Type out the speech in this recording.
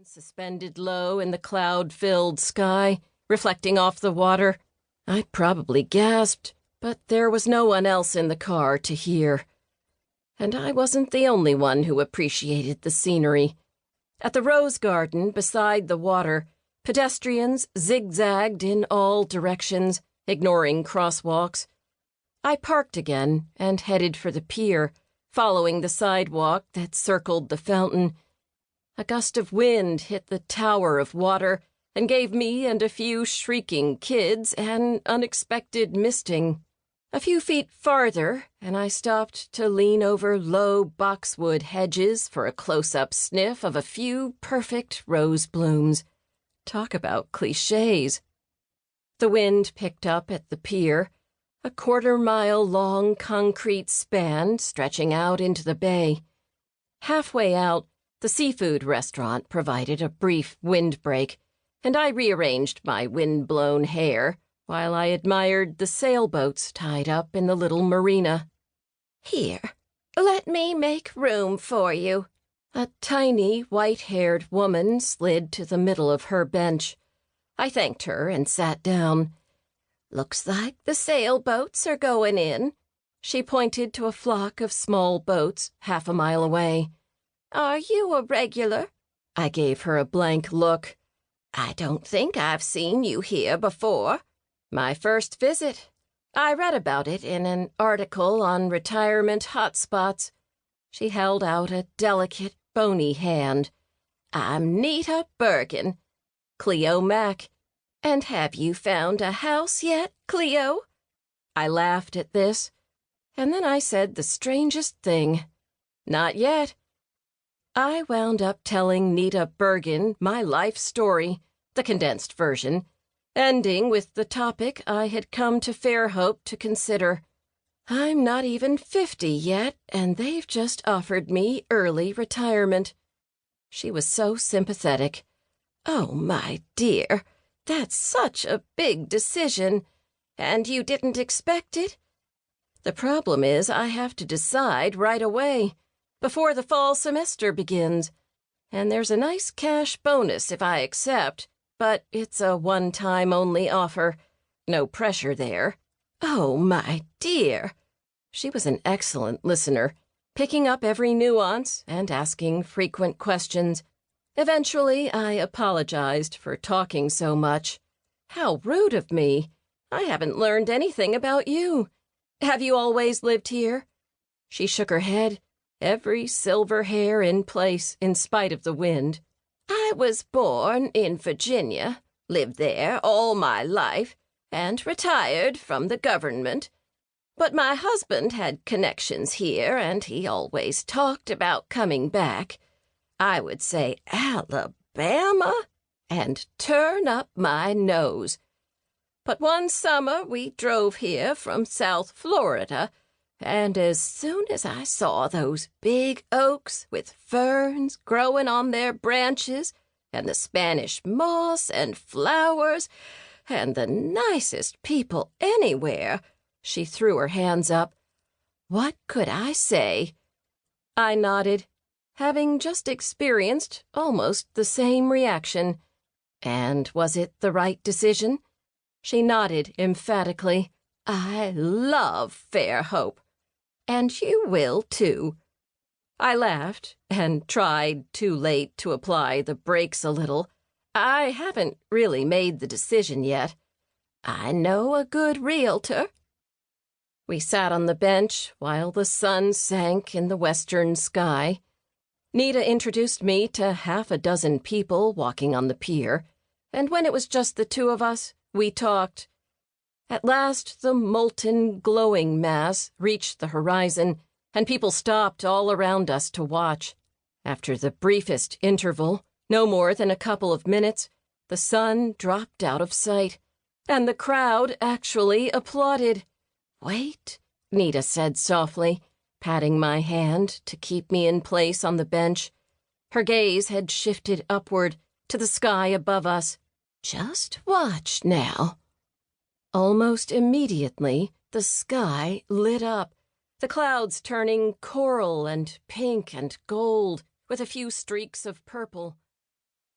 suspended low in the cloud-filled sky, reflecting off the water. I probably gasped, but there was no one else in the car to hear. And I wasn't the only one who appreciated the scenery. At the rose garden beside the water, pedestrians zigzagged in all directions, ignoring crosswalks. I parked again and headed for the pier, following the sidewalk that circled the fountain. A gust of wind hit the tower of water and gave me and a few shrieking kids an unexpected misting. A few feet farther, and I stopped to lean over low boxwood hedges for a close-up sniff of a few perfect rose blooms. Talk about clichés. The wind picked up at the pier, a quarter-mile-long concrete span stretching out into the bay. Halfway out, the seafood restaurant provided a brief windbreak, and I rearranged my wind-blown hair while I admired the sailboats tied up in the little marina. "Here, let me make room for you." A tiny, white-haired woman slid to the middle of her bench. I thanked her and sat down. "Looks like the sailboats are going in." She pointed to a flock of small boats half a mile away. "Are you a regular?" I gave her a blank look. "I don't think I've seen you here before." "My first visit. I read about it in an article on retirement hotspots." She held out a delicate, bony hand. "I'm Nita Bergen, Cleo Mack. And have you found a house yet, Cleo?" I laughed at this, and then I said the strangest thing. "Not yet." I wound up telling Nita Bergen my life story, the condensed version, ending with the topic I had come to Fairhope to consider. I'm not even 50 yet, and they've just offered me early retirement. She was so sympathetic. "Oh, my dear, that's such a big decision. And you didn't expect it?" "The problem is I have to decide right away, before the fall semester begins. And there's a nice cash bonus if I accept, but it's a one-time only offer. No pressure there." "Oh, my dear." She was an excellent listener, picking up every nuance and asking frequent questions. Eventually, I apologized for talking so much. "How rude of me. I haven't learned anything about you. Have you always lived here?" She shook her head, every silver hair in place in spite of the wind. "I was born in Virginia, lived there all my life, and retired from the government. But my husband had connections here, and he always talked about coming back. I would say Alabama and turn up my nose. But one summer we drove here from South Florida, and as soon as I saw those big oaks with ferns growing on their branches, and the Spanish moss and flowers, and the nicest people anywhere," she threw her hands up. "What could I say?" I nodded, having just experienced almost the same reaction. "And was it the right decision?" She nodded emphatically. "I love Fairhope. And you will, too." I laughed and tried, too late, to apply the brakes a little. "I haven't really made the decision yet. I know a good realtor." We sat on the bench while the sun sank in the western sky. Nita introduced me to half a dozen people walking on the pier, and when it was just the two of us, we talked. At last, the molten, glowing mass reached the horizon, and people stopped all around us to watch. After the briefest interval, no more than a couple of minutes, the sun dropped out of sight, and the crowd actually applauded. "Wait," Nita said softly, patting my hand to keep me in place on the bench. Her gaze had shifted upward to the sky above us. "Just watch now." Almost immediately, the sky lit up, the clouds turning coral and pink and gold with a few streaks of purple.